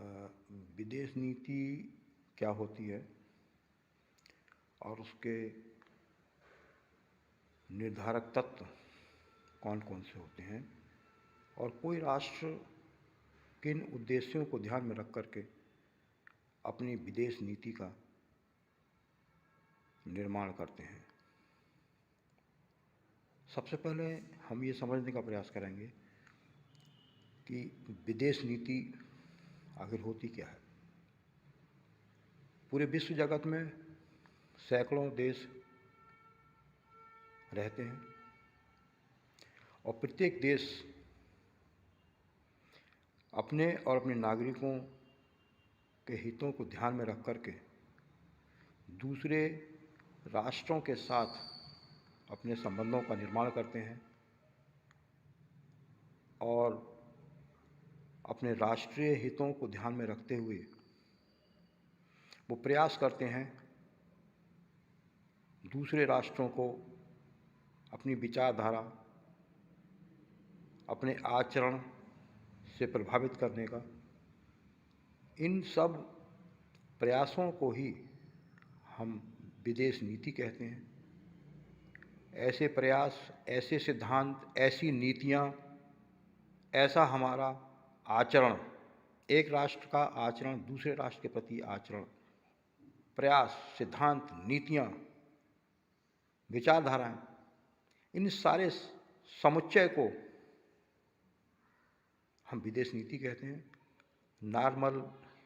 विदेश नीति क्या होती है और उसके निर्धारक तत्व कौन कौन से होते हैं और कोई राष्ट्र किन उद्देश्यों को ध्यान में रख करके अपनी विदेश नीति का निर्माण करते हैं। सबसे पहले हम ये समझने का प्रयास करेंगे कि विदेश नीति आखिर होती क्या है। पूरे विश्व जगत में सैकड़ों देश रहते हैं और प्रत्येक देश अपने और अपने नागरिकों के हितों को ध्यान में रख करके दूसरे राष्ट्रों के साथ अपने संबंधों का निर्माण करते हैं और अपने राष्ट्रीय हितों को ध्यान में रखते हुए वो प्रयास करते हैं दूसरे राष्ट्रों को अपनी विचारधारा, अपने आचरण से प्रभावित करने का। इन सब प्रयासों को ही हम विदेश नीति कहते हैं। ऐसे प्रयास, ऐसे सिद्धांत, ऐसी नीतियाँ, ऐसा हमारा आचरण, एक राष्ट्र का आचरण, दूसरे राष्ट्र के प्रति आचरण, प्रयास, सिद्धांत, नीतियाँ, विचारधाराएं, इन सारे समुच्चय को हम विदेश नीति कहते हैं। नॉर्मन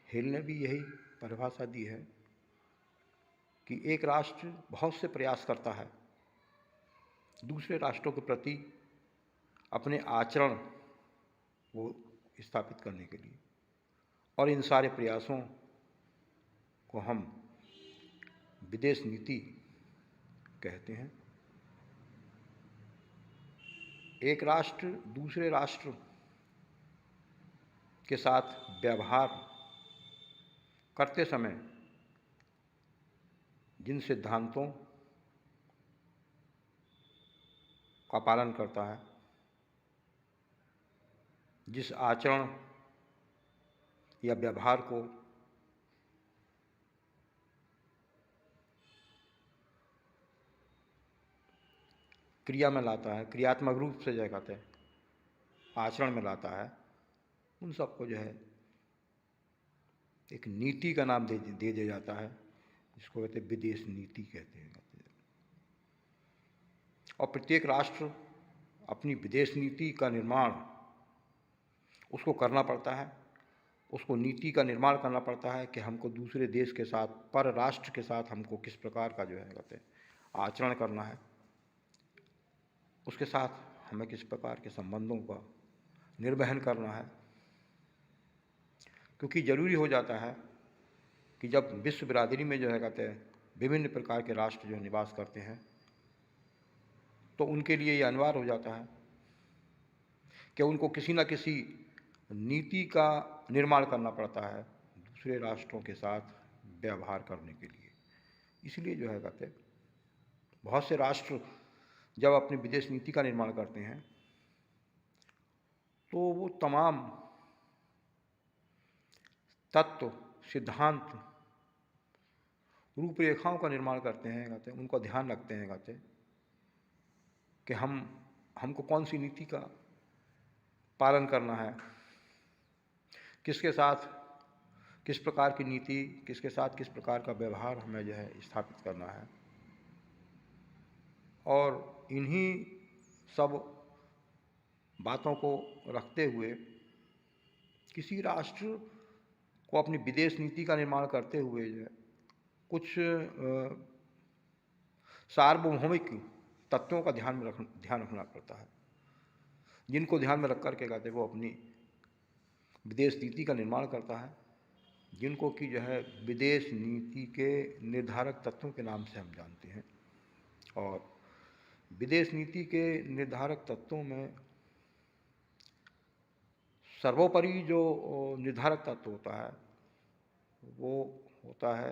हिल ने भी यही परिभाषा दी है कि एक राष्ट्र बहुत से प्रयास करता है दूसरे राष्ट्रों के प्रति अपने आचरण को स्थापित करने के लिए, और इन सारे प्रयासों को हम विदेश नीति कहते हैं। एक राष्ट्र दूसरे राष्ट्र के साथ व्यवहार करते समय जिन सिद्धांतों का पालन करता है, जिस आचरण या व्यवहार को क्रिया में लाता है, क्रियात्मक रूप से जो कहते हैं आचरण में लाता है, उन सबको जो है एक नीति का नाम दे दिया जाता है, जिसको कहते हैं विदेश नीति कहते हैं। और प्रत्येक राष्ट्र अपनी विदेश नीति का निर्माण उसको करना पड़ता है, उसको नीति का निर्माण करना पड़ता है कि हमको दूसरे देश के साथ, पर राष्ट्र के साथ हमको किस प्रकार का जो है कहते हैं आचरण करना है, उसके साथ हमें किस प्रकार के संबंधों का निर्वहन करना है। क्योंकि ज़रूरी हो जाता है कि जब विश्व बिरादरी में जो है कहते हैं विभिन्न प्रकार के राष्ट्र जो निवास करते हैं, तो उनके लिए ये अनिवार्य हो जाता है कि उनको किसी न किसी नीति का निर्माण करना पड़ता है दूसरे राष्ट्रों के साथ व्यवहार करने के लिए। इसलिए जो है कहते हैं बहुत से राष्ट्र जब अपनी विदेश नीति का निर्माण करते हैं तो वो तमाम तत्व, सिद्धांत, रूपरेखाओं का निर्माण करते हैं कहते हैं, उनका ध्यान रखते हैं कहते हैं कि हमको कौन सी नीति का पालन करना है, किसके साथ किस प्रकार की नीति, किसके साथ किस प्रकार का व्यवहार हमें जो है स्थापित करना है। और इन्हीं सब बातों को रखते हुए किसी राष्ट्र को अपनी विदेश नीति का निर्माण करते हुए जो है कुछ सार्वभौमिक तत्वों का ध्यान रखना पड़ता है, जिनको ध्यान में रख कर के कहते वो अपनी विदेश नीति का निर्माण करता है, जिनको कि जो है विदेश नीति के निर्धारक तत्वों के नाम से हम जानते हैं। और विदेश नीति के निर्धारक तत्वों में सर्वोपरि जो निर्धारक तत्व होता है वो होता है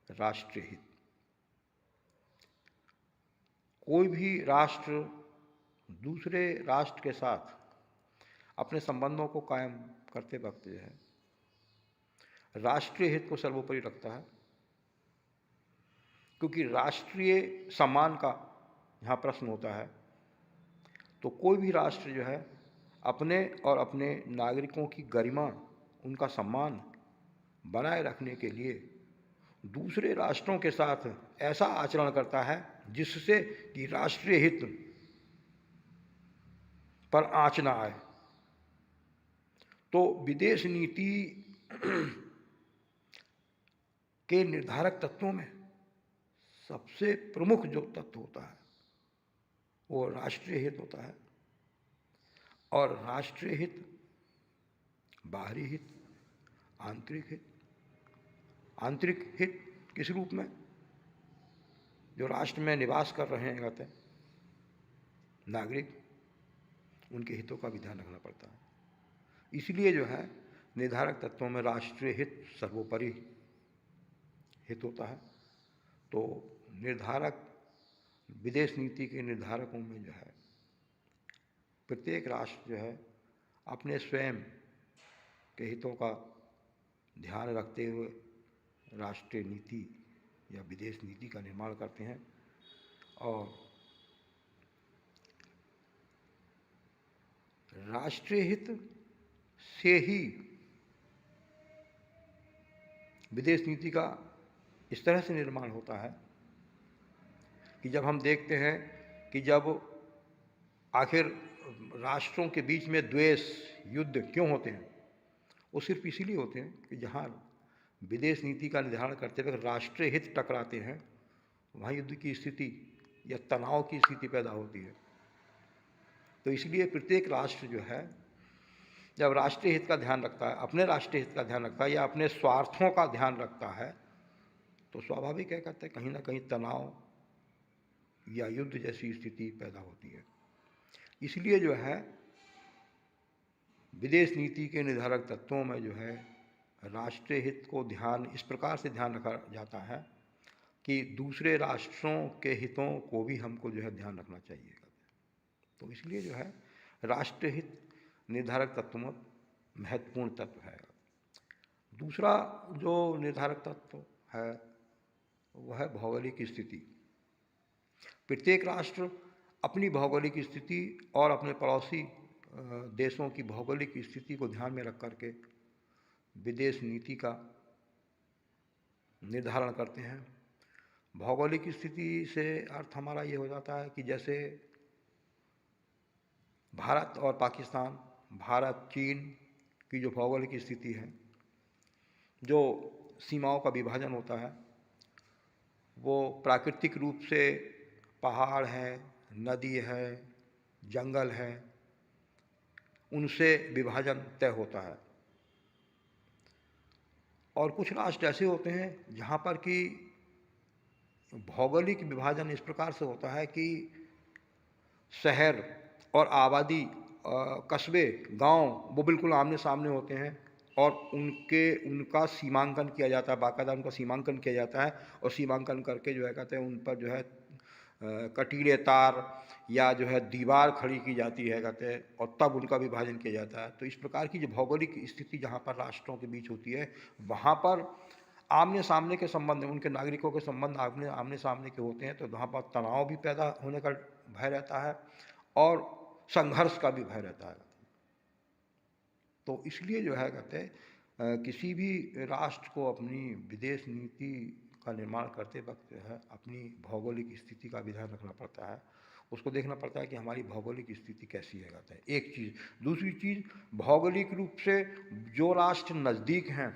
राष्ट्रीय हित। कोई भी राष्ट्र दूसरे राष्ट्र के साथ अपने संबंधों को कायम करते वक्त जो है राष्ट्रीय हित को सर्वोपरि रखता है, क्योंकि राष्ट्रीय सम्मान का यहाँ प्रश्न होता है। तो कोई भी राष्ट्र जो है अपने और अपने नागरिकों की गरिमा, उनका सम्मान बनाए रखने के लिए दूसरे राष्ट्रों के साथ ऐसा आचरण करता है जिससे कि राष्ट्रीय हित पर आँच ना आए। तो विदेश नीति के निर्धारक तत्वों में सबसे प्रमुख जो तत्व होता है वो राष्ट्रीय हित होता है। और राष्ट्रीय हित, बाहरी हित, आंतरिक हित। आंतरिक हित किस रूप में? जो राष्ट्र में निवास कर रहे हैं कहते हैं नागरिक, उनके हितों का भी ध्यान रखना पड़ता है। इसलिए जो है निर्धारक तत्वों में राष्ट्रीय हित सर्वोपरि हित होता है। तो निर्धारक विदेश नीति के निर्धारकों में जो है प्रत्येक राष्ट्र जो है अपने स्वयं के हितों का ध्यान रखते हुए राष्ट्रीय नीति या विदेश नीति का निर्माण करते हैं। और राष्ट्रीय हित से ही विदेश नीति का इस तरह से निर्माण होता है कि जब हम देखते हैं कि जब आखिर राष्ट्रों के बीच में द्वेष, युद्ध क्यों होते हैं, वो सिर्फ इसीलिए होते हैं कि जहाँ विदेश नीति का निर्धारण करते वक्त राष्ट्रीय हित टकराते हैं, वहाँ युद्ध की स्थिति या तनाव की स्थिति पैदा होती है। तो इसलिए प्रत्येक राष्ट्र जो है जब राष्ट्रीय हित का ध्यान रखता है, अपने राष्ट्रीय हित का ध्यान रखता है या अपने स्वार्थों का ध्यान रखता है, तो स्वाभाविक है कहते हैं कहीं ना कहीं तनाव या युद्ध जैसी स्थिति पैदा होती है। इसलिए जो है विदेश नीति के निर्धारक तत्वों में जो है राष्ट्रीय हित को ध्यान इस प्रकार से ध्यान रखा जाता है कि दूसरे राष्ट्रों के हितों को भी हमको जो है ध्यान रखना चाहिए। तो इसलिए जो है राष्ट्रीय हित निर्धारक तत्व में महत्वपूर्ण तत्व है। दूसरा जो निर्धारक तत्व है वह है भौगोलिक स्थिति। प्रत्येक राष्ट्र अपनी भौगोलिक स्थिति और अपने पड़ोसी देशों की भौगोलिक स्थिति को ध्यान में रख करके विदेश नीति का निर्धारण करते हैं। भौगोलिक स्थिति से अर्थ हमारा ये हो जाता है कि जैसे भारत और पाकिस्तान, भारत चीन की जो भौगोलिक स्थिति है, जो सीमाओं का विभाजन होता है, वो प्राकृतिक रूप से पहाड़ है, नदी है, जंगल है, उनसे विभाजन तय होता है। और कुछ राष्ट्र ऐसे होते हैं जहाँ पर कि भौगोलिक विभाजन इस प्रकार से होता है कि शहर और आबादी, कस्बे, गांव वो बिल्कुल आमने सामने होते हैं और उनका सीमांकन किया जाता है, बाकायदा उनका सीमांकन किया जाता है। और सीमांकन करके जो है कहते हैं उन पर जो है कटीले तार या जो है दीवार खड़ी की जाती है कहते हैं, और तब उनका विभाजन किया जाता है। तो इस प्रकार की जो भौगोलिक स्थिति जहाँ पर राष्ट्रों के बीच होती है, वहाँ पर आमने सामने के संबंध, उनके नागरिकों के संबंध आमने सामने के होते हैं, तो वहाँ पर तनाव भी पैदा होने का भय रहता है और संघर्ष का भी भय रहता है। तो इसलिए जो है कहते हैं किसी भी राष्ट्र को अपनी विदेश नीति का निर्माण करते वक्त जो है अपनी भौगोलिक स्थिति का भी ध्यान रखना पड़ता है। उसको देखना पड़ता है कि हमारी भौगोलिक स्थिति कैसी है कहते हैं, एक चीज़। दूसरी चीज़, भौगोलिक रूप से जो राष्ट्र नज़दीक हैं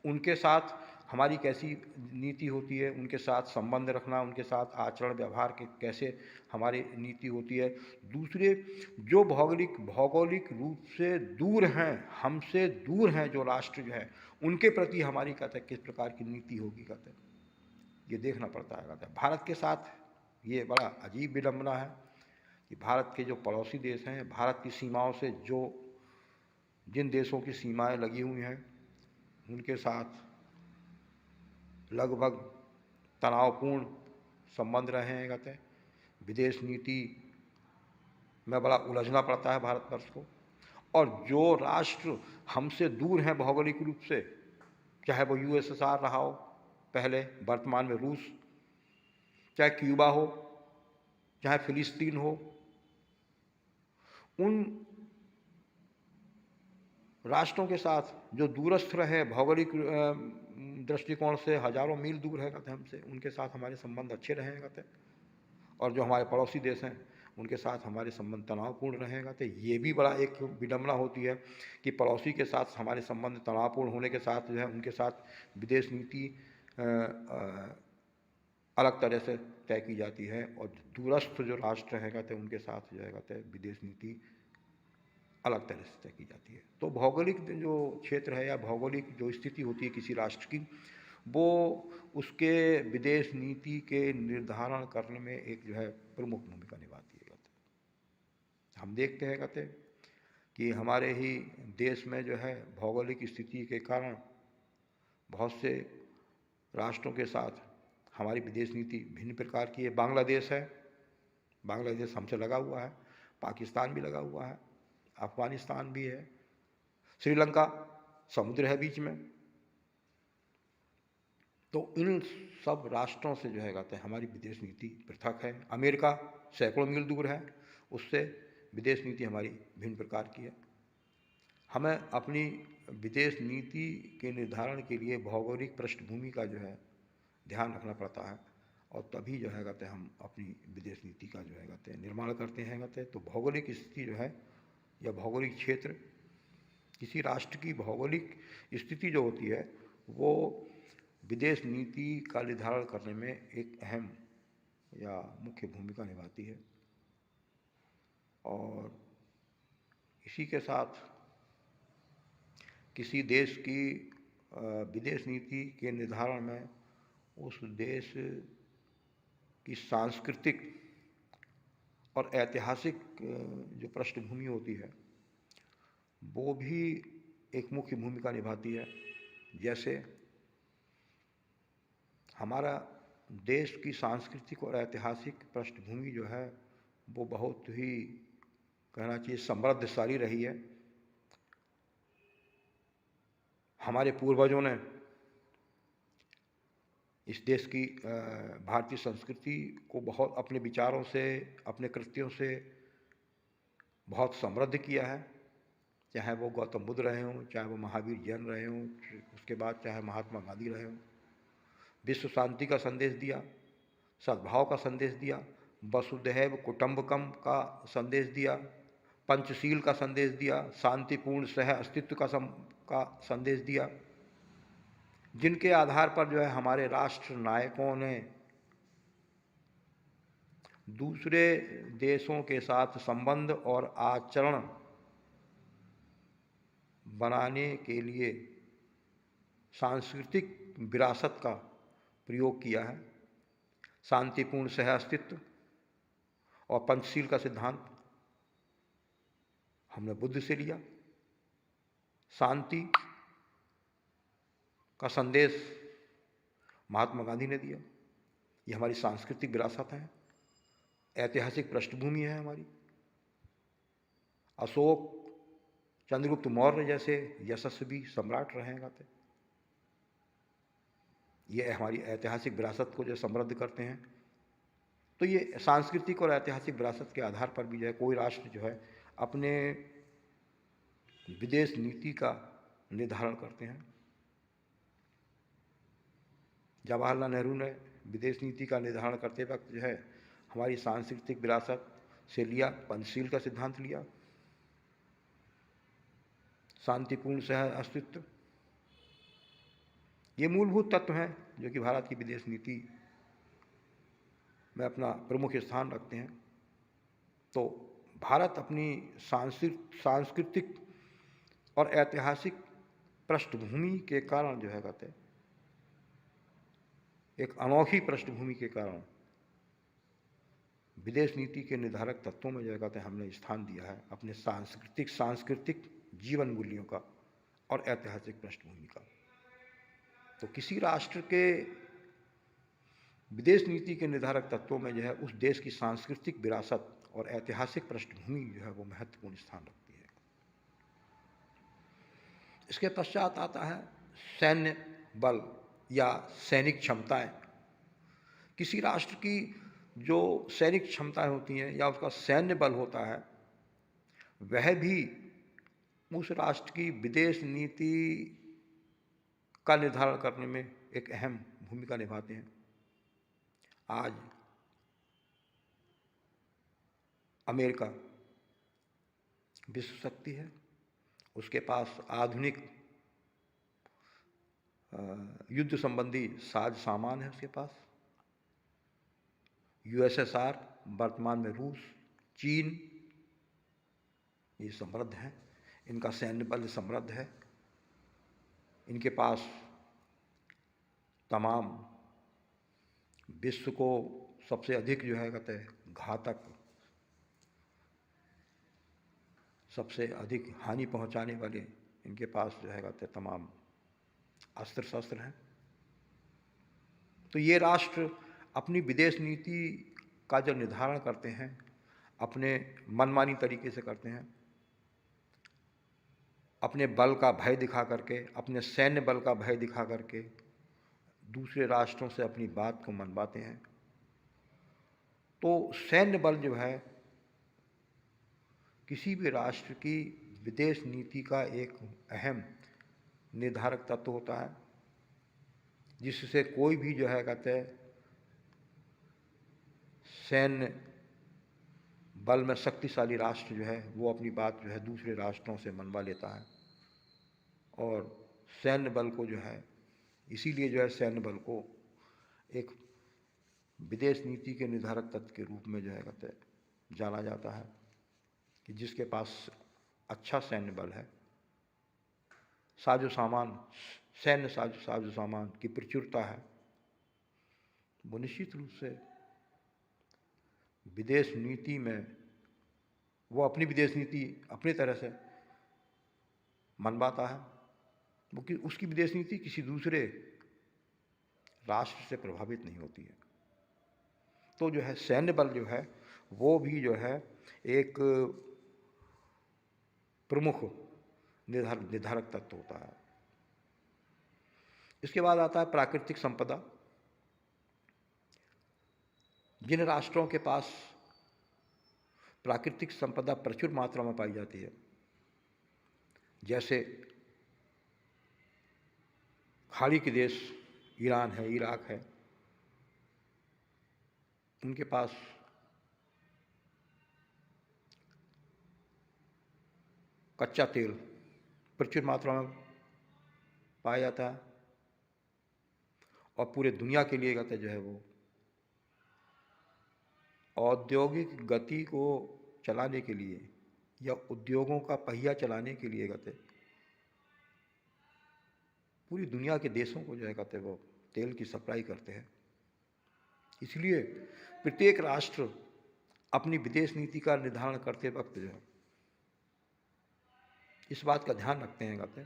उनके साथ हमारी कैसी नीति होती है, उनके साथ संबंध रखना, उनके साथ आचरण व्यवहार के कैसे हमारी नीति होती है। दूसरे जो भौगोलिक रूप से दूर हैं, हमसे दूर हैं जो राष्ट्र जो है, उनके प्रति हमारी कहते हैं किस प्रकार की नीति होगी कहते हैं, ये देखना पड़ता है कहते हैं। भारत के साथ ये बड़ा अजीब विडंबना है कि भारत के जो पड़ोसी देश हैं, भारत की सीमाओं से जिन देशों की सीमाएं लगी हुई हैं उनके साथ लगभग तनावपूर्ण संबंध रहे हैं कहते हैं। विदेश नीति में बड़ा उलझना पड़ता है भारतवर्ष को। और जो राष्ट्र हमसे दूर हैं भौगोलिक रूप से, चाहे वो यूएसएसआर रहा हो पहले, वर्तमान में रूस, चाहे क्यूबा हो, चाहे फिलिस्तीन हो, उन राष्ट्रों के साथ जो दूरस्थ रहे, भौगोलिक दृष्टिकोण से हजारों मील दूर है कहते हमसे, उनके साथ हमारे संबंध अच्छे रहें कहते। और जो हमारे पड़ोसी देश हैं उनके साथ हमारे संबंध तनावपूर्ण रहेगा। तो ये भी बड़ा एक विडंबना होती है कि पड़ोसी के साथ हमारे संबंध तनावपूर्ण होने के साथ जो है उनके साथ विदेश नीति अलग तरह से तय की जाती है, और दूरस्थ जो राष्ट्र है कहते उनके साथ जो है कहते विदेश नीति अलग तरह से तय की जाती है। तो भौगोलिक जो क्षेत्र है या भौगोलिक जो स्थिति होती है किसी राष्ट्र की, वो उसके विदेश नीति के निर्धारण करने में एक जो है प्रमुख भूमिका निभाती है कहते। हम देखते हैं कहते कि हमारे ही देश में जो है भौगोलिक स्थिति के कारण बहुत से राष्ट्रों के साथ हमारी विदेश नीति भिन्न प्रकार की है। बांग्लादेश है, बांग्लादेश हमसे लगा हुआ है, पाकिस्तान भी लगा हुआ है, अफगानिस्तान भी है, श्रीलंका समुद्र है बीच में। तो इन सब राष्ट्रों से जो है कहते हैं हमारी विदेश नीति पृथक है। अमेरिका सैकड़ों मील दूर है, उससे विदेश नीति हमारी भिन्न प्रकार की है। हमें अपनी विदेश नीति के निर्धारण के लिए भौगोलिक पृष्ठभूमि का जो है ध्यान रखना पड़ता है, और तभी जो है कहते हैं हम अपनी विदेश नीति का जो है कहते हैं निर्माण करते हैं कहते हैं। तो भौगोलिक स्थिति जो है या भौगोलिक क्षेत्र, किसी राष्ट्र की भौगोलिक स्थिति जो होती है वो विदेश नीति का निर्धारण करने में एक अहम या मुख्य भूमिका निभाती है। और इसी के साथ किसी देश की विदेश नीति के निर्धारण में उस देश की सांस्कृतिक और ऐतिहासिक जो पृष्ठभूमि होती है वो भी एक मुख्य भूमिका निभाती है। जैसे हमारा देश की सांस्कृतिक और ऐतिहासिक पृष्ठभूमि जो है वो बहुत ही कहना चाहिए समृद्धशाली रही है। हमारे पूर्वजों ने इस देश की भारतीय संस्कृति को बहुत अपने विचारों से, अपने कृत्यों से बहुत समृद्ध किया है। चाहे वो गौतम बुद्ध रहे हों, चाहे वो महावीर जैन रहे हों, उसके बाद चाहे महात्मा गांधी रहे हों, विश्व शांति का संदेश दिया, सद्भाव का संदेश दिया, वसुधैव कुटुंबकम का संदेश दिया, पंचशील का संदेश दिया, शांतिपूर्ण सह अस्तित्व का संदेश दिया, जिनके आधार पर जो है हमारे राष्ट्र नायकों ने दूसरे देशों के साथ संबंध और आचरण बनाने के लिए सांस्कृतिक विरासत का प्रयोग किया है। शांतिपूर्ण सह अस्तित्व और पंचशील का सिद्धांत हमने बुद्ध से लिया। शांति का संदेश महात्मा गांधी ने दिया। ये हमारी सांस्कृतिक विरासत है, ऐतिहासिक पृष्ठभूमि है हमारी। अशोक, चंद्रगुप्त मौर्य जैसे यशस्वी सम्राट रहे हैं, ये हमारी ऐतिहासिक विरासत को जो समृद्ध करते हैं। तो ये सांस्कृतिक और ऐतिहासिक विरासत के आधार पर भी जो है कोई राष्ट्र जो है अपने विदेश नीति का निर्धारण करते हैं। जवाहरलाल नेहरू ने विदेश नीति का निर्धारण करते वक्त जो है हमारी सांस्कृतिक विरासत से लिया, पंचशील का सिद्धांत लिया, शांतिपूर्ण सह अस्तित्व, ये मूलभूत तत्व हैं जो कि भारत की विदेश नीति में अपना प्रमुख स्थान रखते हैं। तो भारत अपनी सांस्कृतिक और ऐतिहासिक पृष्ठभूमि के कारण जो है कहते हैं, एक अनोखी पृष्ठभूमि के कारण विदेश नीति के निर्धारक तत्वों में जो है कहते हैं हमने स्थान दिया है अपने सांस्कृतिक जीवन मूल्यों का और ऐतिहासिक पृष्ठभूमि का। तो किसी राष्ट्र के विदेश नीति के निर्धारक तत्वों में जो है उस देश की सांस्कृतिक विरासत और ऐतिहासिक पृष्ठभूमि जो है वो महत्वपूर्ण स्थान रखती है। इसके पश्चात आता है सैन्य बल या सैनिक क्षमताएं, किसी राष्ट्र की जो सैनिक क्षमताएं होती हैं या उसका सैन्य बल होता है, वह भी उस राष्ट्र की विदेश नीति का निर्धारण करने में एक अहम भूमिका निभाते हैं। आज अमेरिका विश्व शक्ति है, उसके पास आधुनिक युद्ध संबंधी साज सामान है, उसके पास यूएसएसआर, वर्तमान में रूस, चीन, ये समृद्ध हैं, इनका सैन्य बल समृद्ध है, इनके पास तमाम विश्व को सबसे अधिक जो है कहते हैं घातक, सबसे अधिक हानि पहुंचाने वाले इनके पास जो है कहते हैं तमाम अस्त्र शस्त्र हैं। तो ये राष्ट्र अपनी विदेश नीति का जो निर्धारण करते हैं अपने मनमानी तरीके से करते हैं, अपने बल का भय दिखा करके, अपने सैन्य बल का भय दिखा करके दूसरे राष्ट्रों से अपनी बात को मनवाते हैं। तो सैन्य बल जो है किसी भी राष्ट्र की विदेश नीति का एक अहम निर्धारक तत्व होता है, जिससे कोई भी जो है कहते हैं सैन्य बल में शक्तिशाली राष्ट्र जो है वो अपनी बात जो है दूसरे राष्ट्रों से मनवा लेता है। और सैन्य बल को जो है इसीलिए जो है सैन्य बल को एक विदेश नीति के निर्धारक तत्व के रूप में जो है कहते हैं जाना जाता है कि जिसके पास अच्छा सैन्य बल है, साजो सामान, सैन्य साजो सामान की प्रचुरता है, वो निश्चित रूप से विदेश नीति में वो अपनी विदेश नीति अपनी तरह से मनवाता है, वो कि उसकी विदेश नीति किसी दूसरे राष्ट्र से प्रभावित नहीं होती है। तो जो है सैन्य बल जो है वो भी जो है एक प्रमुख निर्धारक तत्व होता है। इसके बाद आता है प्राकृतिक संपदा। जिन राष्ट्रों के पास प्राकृतिक संपदा प्रचुर मात्रा में पाई जाती है, जैसे खाड़ी के देश ईरान है, इराक है, उनके पास कच्चा तेल प्रचुर मात्रा में पाया जाता है और पूरे दुनिया के लिए कहते जो है वो औद्योगिक गति को चलाने के लिए या उद्योगों का पहिया चलाने के लिए कहते पूरी दुनिया के देशों को जो है कहते वो तेल की सप्लाई करते हैं। इसलिए प्रत्येक राष्ट्र अपनी विदेश नीति का निर्धारण करते वक्त जो है इस बात का ध्यान रखते हैं कहते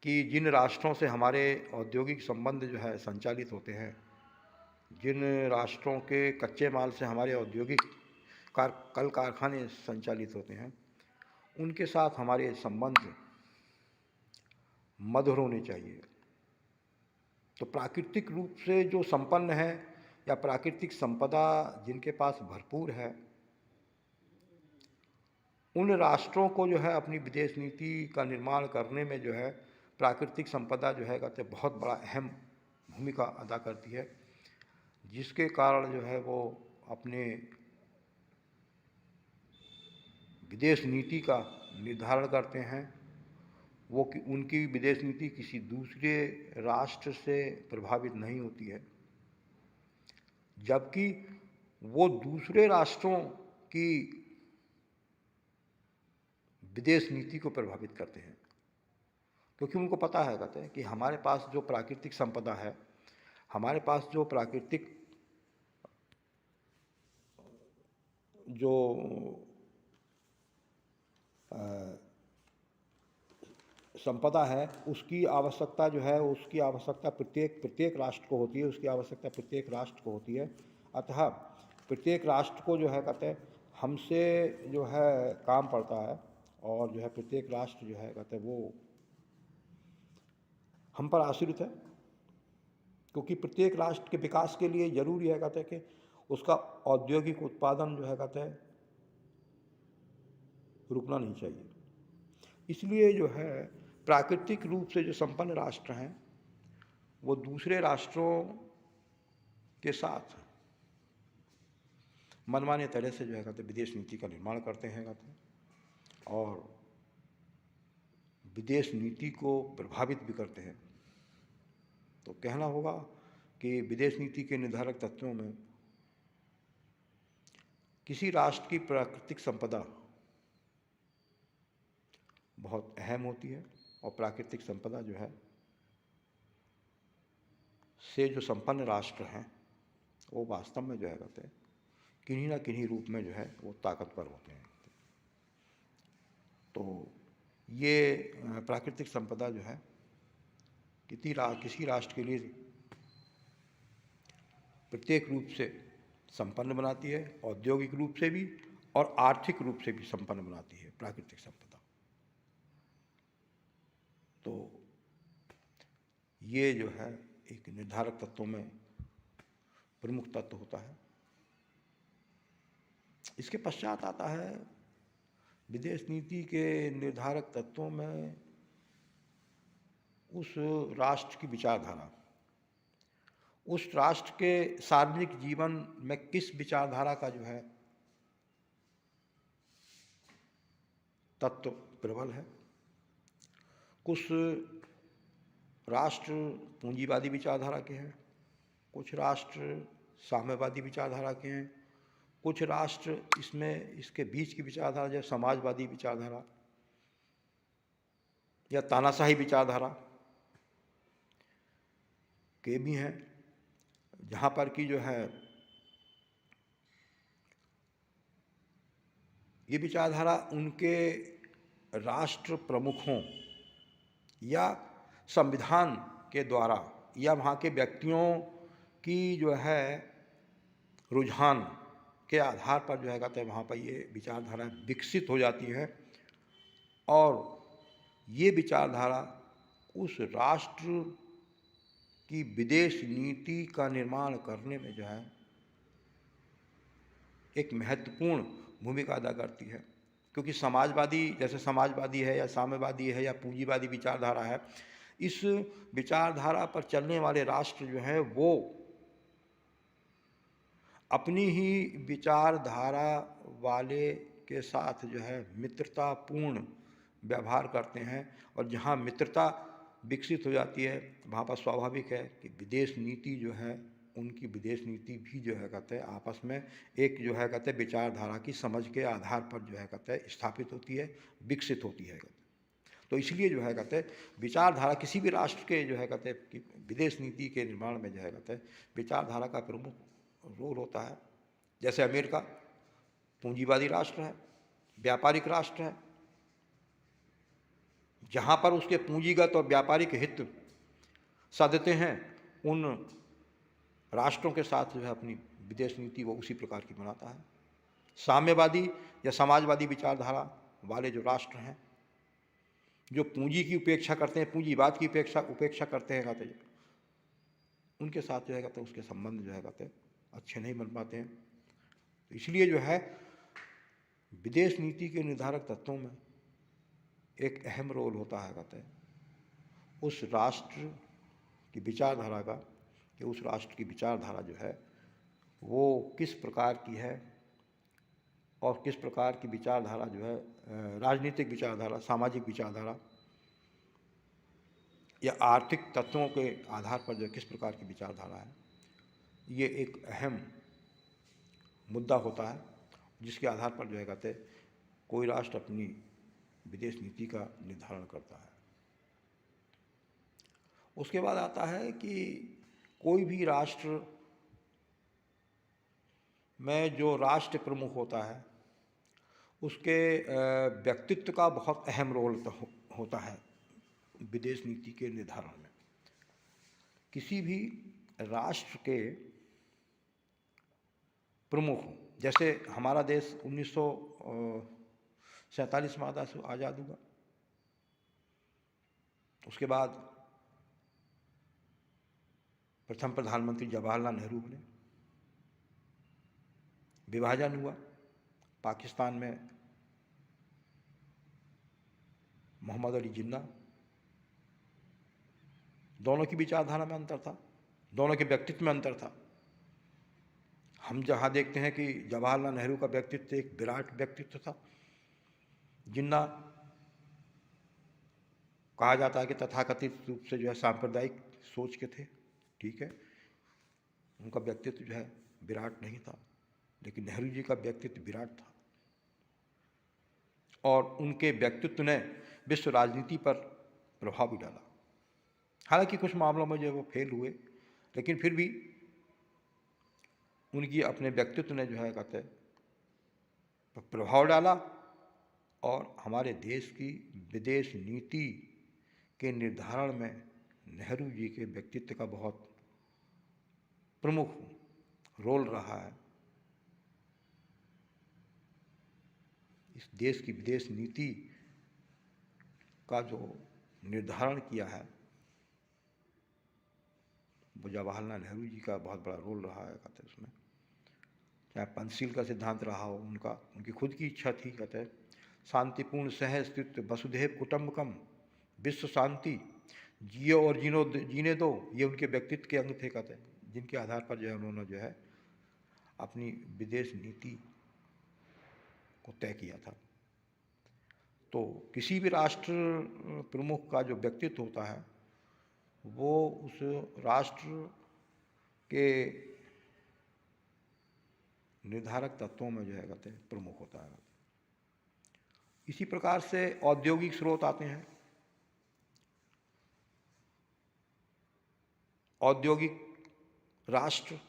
कि जिन राष्ट्रों से हमारे औद्योगिक संबंध जो है संचालित होते हैं, जिन राष्ट्रों के कच्चे माल से हमारे औद्योगिक कल कारखाने संचालित होते हैं, उनके साथ हमारे संबंध मधुर होने चाहिए। तो प्राकृतिक रूप से जो संपन्न है या प्राकृतिक संपदा जिनके पास भरपूर है, उन राष्ट्रों को जो है अपनी विदेश नीति का निर्माण करने में जो है प्राकृतिक संपदा जो है कहते बहुत बड़ा अहम भूमिका अदा करती है, जिसके कारण जो है वो अपने विदेश नीति का निर्धारण करते हैं। वो कि उनकी विदेश नीति किसी दूसरे राष्ट्र से प्रभावित नहीं होती है, जबकि वो दूसरे राष्ट्रों की विदेश नीति को प्रभावित करते हैं, क्योंकि उनको पता है कहते हैं कि हमारे पास जो प्राकृतिक संपदा है, हमारे पास जो प्राकृतिक जो संपदा है उसकी आवश्यकता जो है उसकी आवश्यकता प्रत्येक राष्ट्र को होती है, उसकी आवश्यकता प्रत्येक राष्ट्र को होती है। अतः प्रत्येक राष्ट्र को जो है कहते हैं हमसे जो है काम पड़ता है और जो है प्रत्येक राष्ट्र जो है कहते हैं वो हम पर आश्रित है, क्योंकि प्रत्येक राष्ट्र के विकास के लिए जरूरी है कहते हैं कि उसका औद्योगिक उत्पादन जो है कहते हैं रुकना नहीं चाहिए। इसलिए जो है प्राकृतिक रूप से जो संपन्न राष्ट्र हैं वो दूसरे राष्ट्रों के साथ मनमाने तरह से जो है कहते विदेश नीति का निर्माण करते हैं कहते हैं, और विदेश नीति को प्रभावित भी करते हैं। तो कहना होगा कि विदेश नीति के निर्धारक तत्वों में किसी राष्ट्र की प्राकृतिक संपदा बहुत अहम होती है, और प्राकृतिक संपदा जो है से जो संपन्न राष्ट्र हैं वो वास्तव में जो है कहते हैं किन्हीं ना किन्हीं रूप में जो है वो ताकतवर होते हैं। तो ये प्राकृतिक संपदा जो है किसी राष्ट्र के लिए प्रत्येक रूप से संपन्न बनाती है, औद्योगिक रूप से भी और आर्थिक रूप से भी संपन्न बनाती है प्राकृतिक संपदा। तो ये जो है एक निर्धारक तत्वों में प्रमुख तत्व होता है। इसके पश्चात आता है विदेश नीति के निर्धारक तत्वों में उस राष्ट्र की विचारधारा, उस राष्ट्र के सार्वजनिक जीवन में किस विचारधारा का जो है तत्व प्रबल है। कुछ राष्ट्र पूंजीवादी विचारधारा के हैं, कुछ राष्ट्र साम्यवादी विचारधारा के हैं, कुछ राष्ट्र इसके बीच की विचारधारा जैसे समाजवादी विचारधारा या तानाशाही विचारधारा के भी हैं, जहाँ पर कि जो है ये विचारधारा उनके राष्ट्र प्रमुखों या संविधान के द्वारा या वहाँ के व्यक्तियों की जो है रुझान के आधार पर जो है कहते हैं वहाँ पर ये विचारधारा विकसित हो जाती है, और ये विचारधारा उस राष्ट्र की विदेश नीति का निर्माण करने में जो है एक महत्वपूर्ण भूमिका अदा करती है। क्योंकि समाजवादी जैसे समाजवादी है या साम्यवादी है या पूंजीवादी विचारधारा है, इस विचारधारा पर चलने वाले राष्ट्र जो हैं वो अपनी ही विचारधारा वाले के साथ जो है मित्रतापूर्ण व्यवहार करते हैं, और जहाँ मित्रता विकसित हो जाती है वहाँ पर स्वाभाविक है कि विदेश नीति जो है उनकी विदेश नीति भी जो है कहते हैं आपस में एक जो है कहते हैं विचारधारा की समझ के आधार पर जो है कहते हैं स्थापित होती है, विकसित होती है। तो इसलिए जो है कहते हैं विचारधारा किसी भी राष्ट्र के जो है कहते हैं कि विदेश नीति के निर्माण में जो है कहते हैं विचारधारा का प्रमुख रोल होता है। जैसे अमेरिका पूंजीवादी राष्ट्र है, व्यापारिक राष्ट्र है, जहाँ पर उसके पूंजीगत और व्यापारिक हित साधते हैं उन राष्ट्रों के साथ जो है अपनी विदेश नीति वो उसी प्रकार की बनाता है। साम्यवादी या समाजवादी विचारधारा वाले जो राष्ट्र हैं जो पूंजी की उपेक्षा करते हैं, पूंजीवाद की उपेक्षा करते हैं कहते हैं, उनके साथ जो है कहते हैं उसके संबंध जो है कहते हैं अच्छे नहीं बन पाते हैं। तो इसलिए जो है विदेश नीति के निर्धारक तत्वों में एक अहम रोल होता है कहते हैं उस राष्ट्र की विचारधारा का, कि उस राष्ट्र की विचारधारा जो है वो किस प्रकार की है और किस प्रकार की विचारधारा जो है राजनीतिक विचारधारा, सामाजिक विचारधारा या आर्थिक तत्वों के आधार पर जो किस प्रकार की विचारधारा है, ये एक अहम मुद्दा होता है जिसके आधार पर जो है कहते कोई राष्ट्र अपनी विदेश नीति का निर्धारण करता है। उसके बाद आता है कि कोई भी राष्ट्र में जो राष्ट्र प्रमुख होता है उसके व्यक्तित्व का बहुत अहम रोल होता है विदेश नीति के निर्धारण में। किसी भी राष्ट्र के प्रमुख, जैसे हमारा देश 1947 में आज़ाद हुआ, उसके बाद प्रथम प्रधानमंत्री जवाहरलाल नेहरू बने, विभाजन हुआ, पाकिस्तान में मोहम्मद अली जिन्ना, दोनों की विचारधारा में अंतर था, दोनों के व्यक्तित्व में अंतर था। हम जहाँ देखते हैं कि जवाहरलाल नेहरू का व्यक्तित्व एक विराट व्यक्तित्व था, जिन्ना कहा जाता है कि तथाकथित रूप से जो है सांप्रदायिक सोच के थे, ठीक है, उनका व्यक्तित्व जो है विराट नहीं था, लेकिन नेहरू जी का व्यक्तित्व विराट था और उनके व्यक्तित्व ने विश्व राजनीति पर प्रभाव भी डाला। हालांकि कुछ मामलों में जो है वो फेल हुए, लेकिन फिर भी उनकी अपने व्यक्तित्व ने जो है कहते प्रभाव डाला और हमारे देश की विदेश नीति के निर्धारण में नेहरू जी के व्यक्तित्व का बहुत प्रमुख रोल रहा है। इस देश की विदेश नीति का जो निर्धारण किया है वो जवाहरलाल नेहरू जी का बहुत बड़ा रोल रहा है कहते उसमें, चाहे पंचशील का सिद्धांत रहा हो उनका, उनकी खुद की इच्छा थी कहते शांतिपूर्ण सह अस्तित्व वसुधैव कुटुंबकम, विश्व शांति, जियो और जीने दो, ये उनके व्यक्तित्व के अंग थे कहते, जिनके आधार पर जो है उन्होंने जो है अपनी विदेश नीति को तय किया था। तो किसी भी राष्ट्र प्रमुख का जो व्यक्तित्व होता है वो उस राष्ट्र के निर्धारक तत्वों में जो है कहते हैं प्रमुख होता है। इसी प्रकार से औद्योगिक स्रोत आते हैं। औद्योगिक राष्ट्र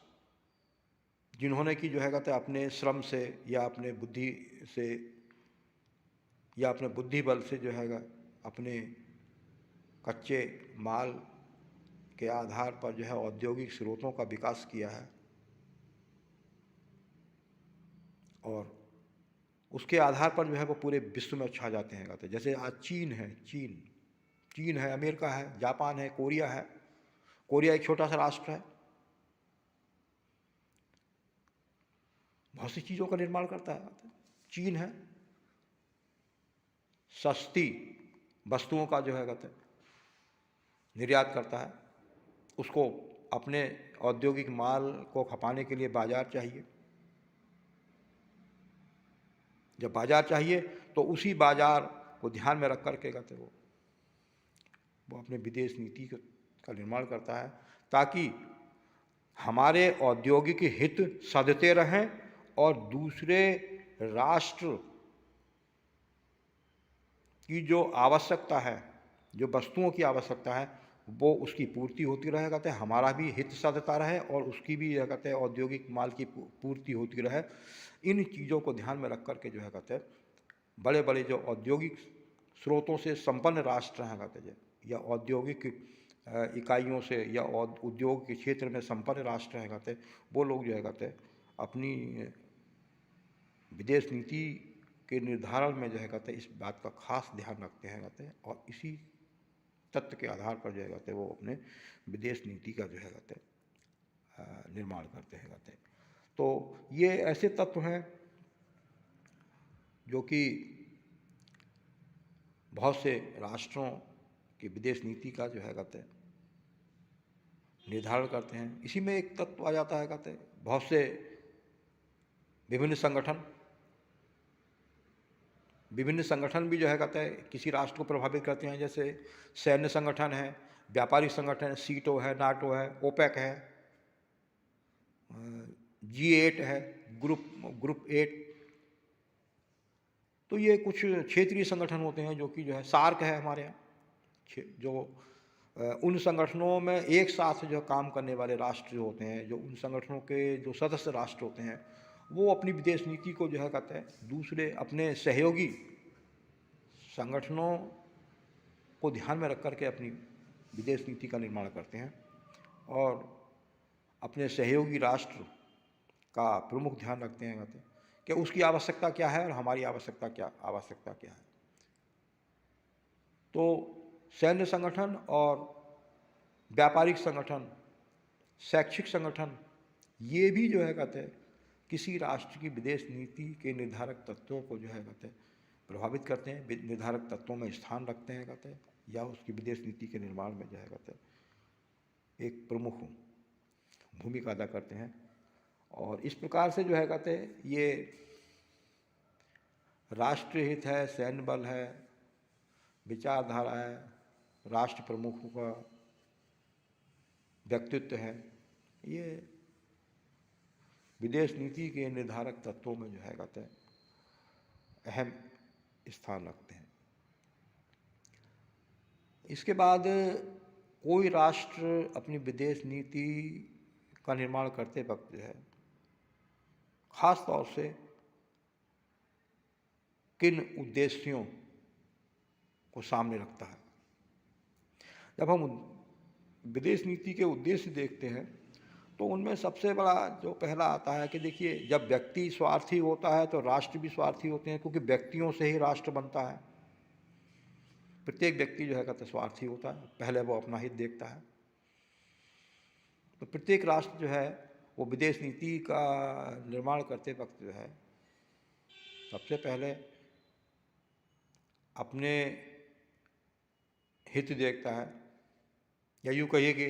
जिन्होंने कि जो है कहते हैं अपने श्रम से या अपने बुद्धि से या अपने बुद्धि बल से जो है अपने कच्चे माल के आधार पर जो है औद्योगिक स्रोतों का विकास किया है और उसके आधार पर जो है वो पूरे विश्व में छा जाते हैं कहते। जैसे आज चीन है, चीन है, अमेरिका है, जापान है, कोरिया है। कोरिया एक छोटा सा राष्ट्र है, बहुत सी चीज़ों का निर्माण करता है। चीन है, सस्ती वस्तुओं का जो है कहते निर्यात करता है, उसको अपने औद्योगिक माल को खपाने के लिए बाजार चाहिए। जब बाजार चाहिए तो उसी बाजार को ध्यान में रख कर के कहते वो अपने विदेश नीति का निर्माण करता है ताकि हमारे औद्योगिक हित सधते रहें और दूसरे राष्ट्र की जो आवश्यकता है, जो वस्तुओं की आवश्यकता है, वो उसकी पूर्ति होती रहे कहते हैं, हमारा भी हित सधता रहे और उसकी भी कहते हैं औद्योगिक माल की पूर्ति होती रहे। इन चीज़ों को ध्यान में रख कर के जो है कहते हैं बड़े बड़े जो औद्योगिक स्रोतों से संपन्न राष्ट्र हैं कहते हैं या औद्योगिक इकाइयों से या उद्योग के क्षेत्र में संपन्न राष्ट्र हैं कहते वो लोग जो है कहते अपनी विदेश नीति के निर्धारण में जो है कहते इस बात का खास ध्यान रखते हैं कहते और इसी तत्व के आधार पर जो है कहते वो अपने विदेश नीति का जो है कहते निर्माण करते हैं कहते। तो ये ऐसे तत्व हैं जो कि बहुत से राष्ट्रों की विदेश नीति का जो है कहते निर्धारण करते हैं। इसी में एक तत्व आ जाता है कहते बहुत से विभिन्न संगठन भी जो है कहते हैं किसी राष्ट्र को प्रभावित करते हैं। जैसे सैन्य संगठन है, व्यापारिक संगठन है, सीटो है, नाटो है, ओपेक है, G8 है, ग्रुप 8। तो ये कुछ क्षेत्रीय संगठन होते हैं जो कि जो है सार्क है हमारे यहाँ, जो उन संगठनों में एक साथ जो काम करने वाले राष्ट्र जो होते हैं, जो उन संगठनों के जो सदस्य राष्ट्र होते हैं वो अपनी विदेश नीति को जो है कहते हैं दूसरे अपने सहयोगी संगठनों को ध्यान में रख कर के अपनी विदेश नीति का निर्माण करते हैं और अपने सहयोगी राष्ट्र का प्रमुख ध्यान रखते हैं कहते हैं कि उसकी आवश्यकता क्या है और हमारी आवश्यकता क्या है। तो सैन्य संगठन और व्यापारिक संगठन शैक्षिक संगठन, ये भी जो है कहते हैं किसी राष्ट्र की विदेश नीति के निर्धारक तत्वों को जो है कहते हैं प्रभावित करते हैं, निर्धारक तत्वों में स्थान रखते हैं कहते हैं, या उसकी विदेश नीति के निर्माण में जो है कहते हैं एक प्रमुख भूमिका अदा करते हैं। और इस प्रकार से जो है कहते हैं ये राष्ट्रीय हित है, सैन्य बल है, विचारधारा है, राष्ट्र प्रमुखों का व्यक्तित्व है, ये विदेश नीति के निर्धारक तत्वों में जो है कहते हैं अहम स्थान रखते हैं। इसके बाद कोई राष्ट्र अपनी विदेश नीति का निर्माण करते वक्त जो है खास तौर से किन उद्देश्यों को सामने रखता है। जब हम विदेश नीति के उद्देश्य देखते हैं तो उनमें सबसे बड़ा जो पहला आता है कि देखिए, जब व्यक्ति स्वार्थी होता है तो राष्ट्र भी स्वार्थी होते हैं, क्योंकि व्यक्तियों से ही राष्ट्र बनता है। प्रत्येक व्यक्ति जो है कहते स्वार्थी होता है, पहले वो अपना हित देखता है। तो प्रत्येक राष्ट्र जो है वो विदेश नीति का निर्माण करते वक्त जो है सबसे पहले अपने हित देखता है, या यूँ कहिए कि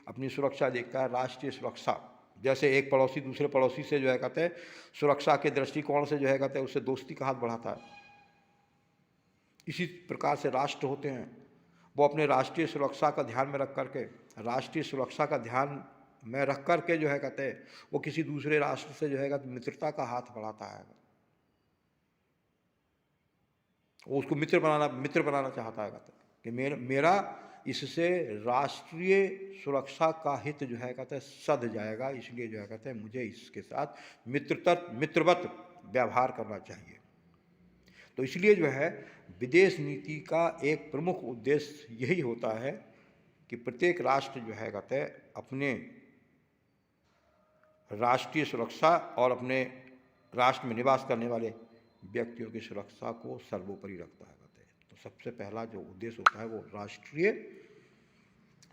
अपनी सुरक्षा देखता है, राष्ट्रीय सुरक्षा। जैसे एक पड़ोसी दूसरे पड़ोसी से जो है कहते हैं सुरक्षा के दृष्टिकोण से जो है कहते हैं उससे दोस्ती का हाथ बढ़ाता है, इसी प्रकार से राष्ट्र होते हैं, वो अपने राष्ट्रीय सुरक्षा का ध्यान में रख करके, राष्ट्रीय सुरक्षा का ध्यान में रख करके जो है कहते हैं वो किसी दूसरे राष्ट्र से जो है मित्रता का हाथ बढ़ाता है, वो उसको मित्र बनाना चाहता है कहते कि मेरा इससे राष्ट्रीय सुरक्षा का हित जो है कहते हैं सध जाएगा, इसलिए जो है कहते हैं मुझे इसके साथ मित्रवत व्यवहार करना चाहिए। तो इसलिए जो है विदेश नीति का एक प्रमुख उद्देश्य यही होता है कि प्रत्येक राष्ट्र जो है कहते हैं अपने राष्ट्रीय सुरक्षा और अपने राष्ट्र में निवास करने वाले व्यक्तियों की सुरक्षा को सर्वोपरि रखता है कहते हैं। तो सबसे पहला जो उद्देश्य होता है वो राष्ट्रीय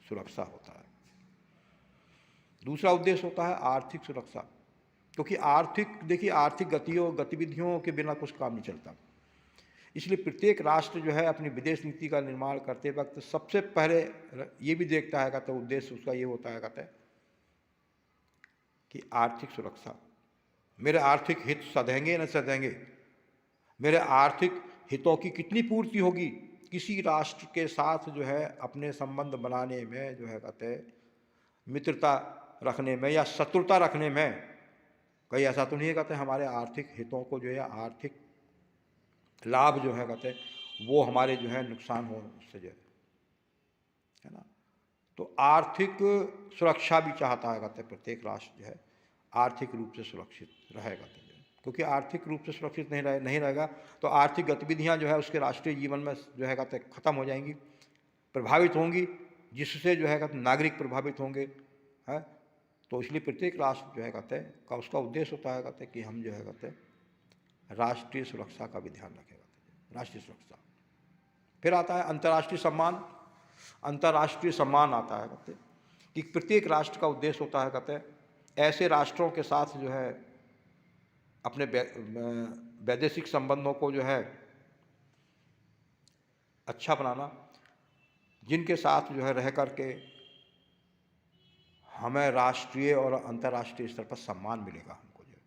सुरक्षा होता है। दूसरा उद्देश्य होता है आर्थिक सुरक्षा, क्योंकि आर्थिक गतिविधियों के बिना कुछ काम नहीं चलता। इसलिए प्रत्येक राष्ट्र जो है अपनी विदेश नीति का निर्माण करते वक्त सबसे पहले ये भी देखता है कहते उद्देश्य उसका ये होता है कहते कि आर्थिक सुरक्षा, मेरे आर्थिक हित सधेंगे न सधेंगे, मेरे आर्थिक हितों की कितनी पूर्ति होगी। किसी राष्ट्र के साथ जो है अपने संबंध बनाने में जो है कहते मित्रता रखने में या शत्रुता रखने में कहीं ऐसा तो नहीं कहते हमारे आर्थिक हितों को जो है आर्थिक लाभ जो है कहते वो हमारे जो है नुकसान हो उससे जो है ना। तो आर्थिक सुरक्षा भी चाहता है कहते प्रत्येक राष्ट्र जो है आर्थिक रूप से सुरक्षित रहेगा, क्योंकि आर्थिक रूप से सुरक्षित नहीं रहेगा तो आर्थिक गतिविधियां जो है उसके राष्ट्रीय जीवन में जो है कहते ख़त्म हो जाएंगी, प्रभावित होंगी, जिससे जो है कहते नागरिक प्रभावित होंगे है। तो इसलिए प्रत्येक राष्ट्र जो है कहते का उसका उद्देश्य होता है कहते कि हम जो है कहते राष्ट्रीय सुरक्षा का भी ध्यान रखेगा, राष्ट्रीय सुरक्षा। फिर आता है अंतर्राष्ट्रीय सम्मान। अंतर्राष्ट्रीय सम्मान आता है कहते कि प्रत्येक राष्ट्र का उद्देश्य होता है कहते ऐसे राष्ट्रों के साथ जो है अपने वैदेशिक संबंधों को जो है अच्छा बनाना, जिनके साथ जो है रह करके हमें राष्ट्रीय और अंतर्राष्ट्रीय स्तर पर सम्मान मिलेगा, हमको जो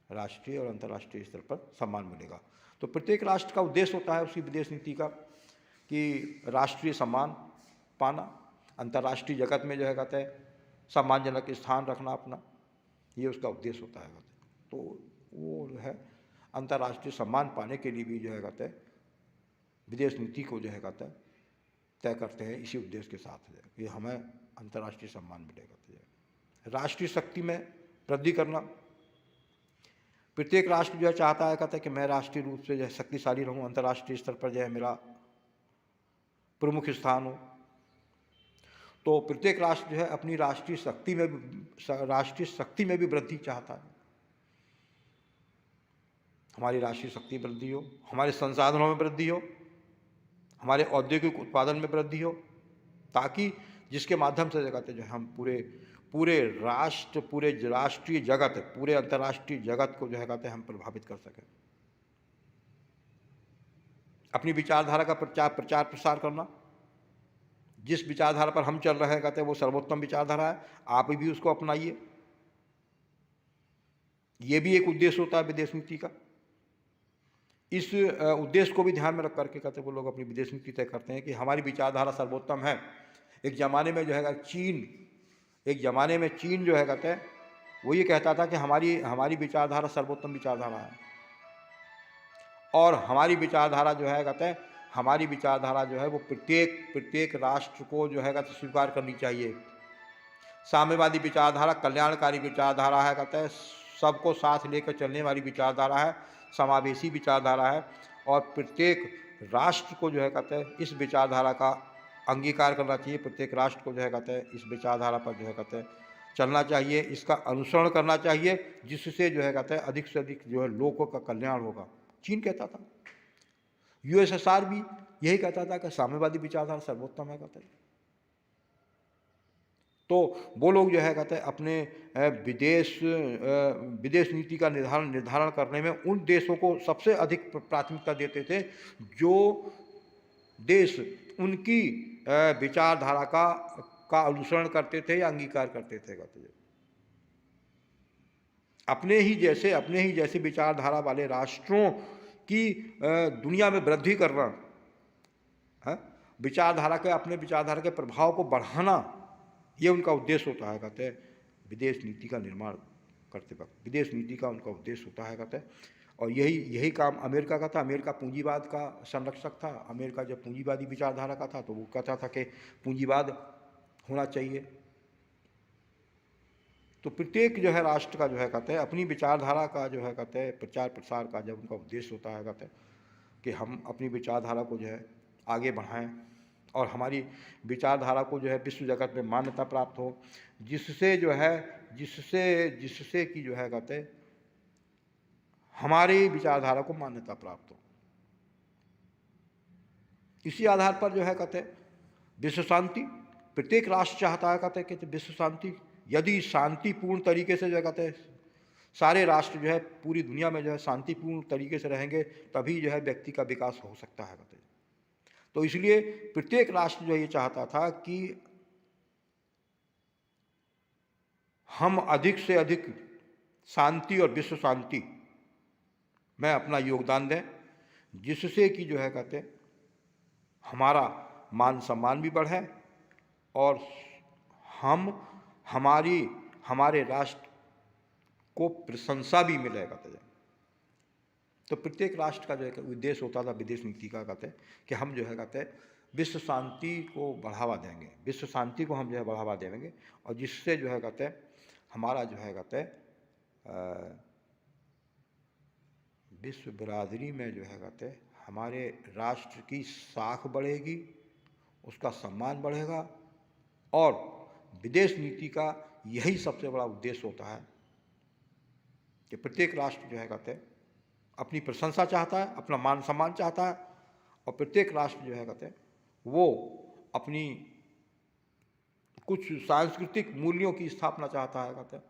राष्ट्रीय और अंतर्राष्ट्रीय स्तर पर सम्मान मिलेगा। तो प्रत्येक राष्ट्र का उद्देश्य होता है उसकी विदेश नीति का कि राष्ट्रीय सम्मान पाना, अंतर्राष्ट्रीय जगत में जो है कहते हैं सम्मानजनक स्थान रखना अपना, ये उसका उद्देश्य होता है। तो वो जो है अंतर्राष्ट्रीय सम्मान पाने के लिए भी जो है कहते हैं विदेश नीति को जो है कहते हैं तय करते हैं इसी उद्देश्य के साथ कि हमें अंतर्राष्ट्रीय सम्मान मिलेगा। राष्ट्रीय शक्ति में वृद्धि करना, प्रत्येक राष्ट्र जो है चाहता है कहते हैं कि मैं राष्ट्रीय रूप से जो है शक्तिशाली रहूं, अंतर्राष्ट्रीय स्तर पर जो है मेरा प्रमुख स्थान हो। तो प्रत्येक राष्ट्र जो है अपनी राष्ट्रीय शक्ति में भी वृद्धि चाहता है, हमारी राष्ट्रीय शक्ति वृद्धि हो, हमारे संसाधनों में वृद्धि हो, हमारे औद्योगिक उत्पादन में वृद्धि हो, ताकि जिसके माध्यम से कहते जो हम पूरे पूरे राष्ट्र, पूरे राष्ट्रीय जगत, पूरे अंतर्राष्ट्रीय जगत को जो है कहते हम प्रभावित कर सकें। अपनी विचारधारा का प्रचार प्रसार करना, जिस विचारधारा पर हम चल रहे हैं कहते हैं वो सर्वोत्तम विचारधारा है, आप भी उसको अपनाइए। ये भी एक उद्देश्य होता है विदेश नीति का। इस उद्देश्य को भी ध्यान में रख करके कहते वो लोग अपनी विदेश नीति तय करते हैं कि हमारी विचारधारा सर्वोत्तम है। एक ज़माने में जो है चीन जो है कहते हैं वो ये कहता था कि हमारी विचारधारा सर्वोत्तम विचारधारा है, और हमारी विचारधारा जो है कहते हैं हमारी विचारधारा जो है वो प्रत्येक राष्ट्र को जो है कहते स्वीकार करनी चाहिए। साम्यवादी विचारधारा कल्याणकारी विचारधारा है, कहते हैं सबको साथ लेकर चलने वाली विचारधारा है, समावेशी विचारधारा है, और प्रत्येक राष्ट्र को जो है कहते हैं इस विचारधारा का अंगीकार करना चाहिए। प्रत्येक राष्ट्र को जो है कहते हैं इस विचारधारा पर जो है कहते हैं चलना चाहिए, इसका अनुसरण करना चाहिए, जिससे जो है कहते हैं अधिक से अधिक जो है लोगों का कल्याण होगा। चीन कहता था, यूएसएसआर भी यही कहता था कि साम्यवादी विचारधारा सर्वोत्तम है कहते हैं। तो वो लोग जो है कहते हैं अपने विदेश नीति का निर्धारण करने में उन देशों को सबसे अधिक प्राथमिकता देते थे जो देश उनकी विचारधारा का अनुसरण करते थे या अंगीकार करते थे कहते हैं। अपने ही जैसे विचारधारा वाले राष्ट्रों की दुनिया में वृद्धि करना, अपने विचारधारा के प्रभाव को बढ़ाना, ये उनका उद्देश्य होता है कहते हैं विदेश नीति का निर्माण करते वक्त। विदेश नीति का उनका उद्देश्य होता है कहते हैं, और यही काम अमेरिका का था। अमेरिका पूंजीवाद का संरक्षक था। अमेरिका जब पूंजीवादी विचारधारा का था तो वो कहता था कि पूंजीवाद होना चाहिए। तो प्रत्येक जो है राष्ट्र का जो है कहते हैं अपनी विचारधारा का जो है कहते हैं प्रचार प्रसार का जब उनका उद्देश्य होता है कहते हैं कि हम अपनी विचारधारा को जो है आगे बढ़ाएं और हमारी विचारधारा को जो है विश्व जगत में मान्यता प्राप्त हो, जिससे कि जो है कहते हैं हमारी विचारधारा को मान्यता प्राप्त हो। इसी आधार पर जो है कहते हैं विश्व शांति, प्रत्येक राष्ट्र चाहता है कहते हैं कि विश्व शांति, यदि शांतिपूर्ण तरीके से जो है कहते हैं सारे राष्ट्र जो है पूरी दुनिया में जो है शांतिपूर्ण तरीके से रहेंगे, तभी जो है व्यक्ति का विकास हो सकता है कहते हैं। तो इसलिए प्रत्येक राष्ट्र जो ये चाहता था कि हम अधिक से अधिक शांति और विश्व शांति में अपना योगदान दें, जिससे कि जो है कहते हैं हमारा मान सम्मान भी बढ़े और हमारे राष्ट्र को प्रशंसा भी मिले कहते हैं। तो प्रत्येक राष्ट्र का जो है उद्देश्य होता था विदेश नीति का कहते हैं कि हम जो है कहते हैं विश्व शांति को बढ़ावा देंगे, विश्व शांति को हम जो है बढ़ावा देंगे, और जिससे जो है कहते हैं हमारा जो है कहते हैं विश्व बिरादरी में जो है कहते हैं हमारे राष्ट्र की साख बढ़ेगी, उसका सम्मान बढ़ेगा, और विदेश नीति का यही सबसे बड़ा उद्देश्य होता है कि प्रत्येक राष्ट्र जो है कहते हैं अपनी प्रशंसा चाहता है, अपना मान सम्मान चाहता है, और प्रत्येक राष्ट्र जो है कहते हैं वो अपनी कुछ सांस्कृतिक मूल्यों की स्थापना चाहता है कहते हैं,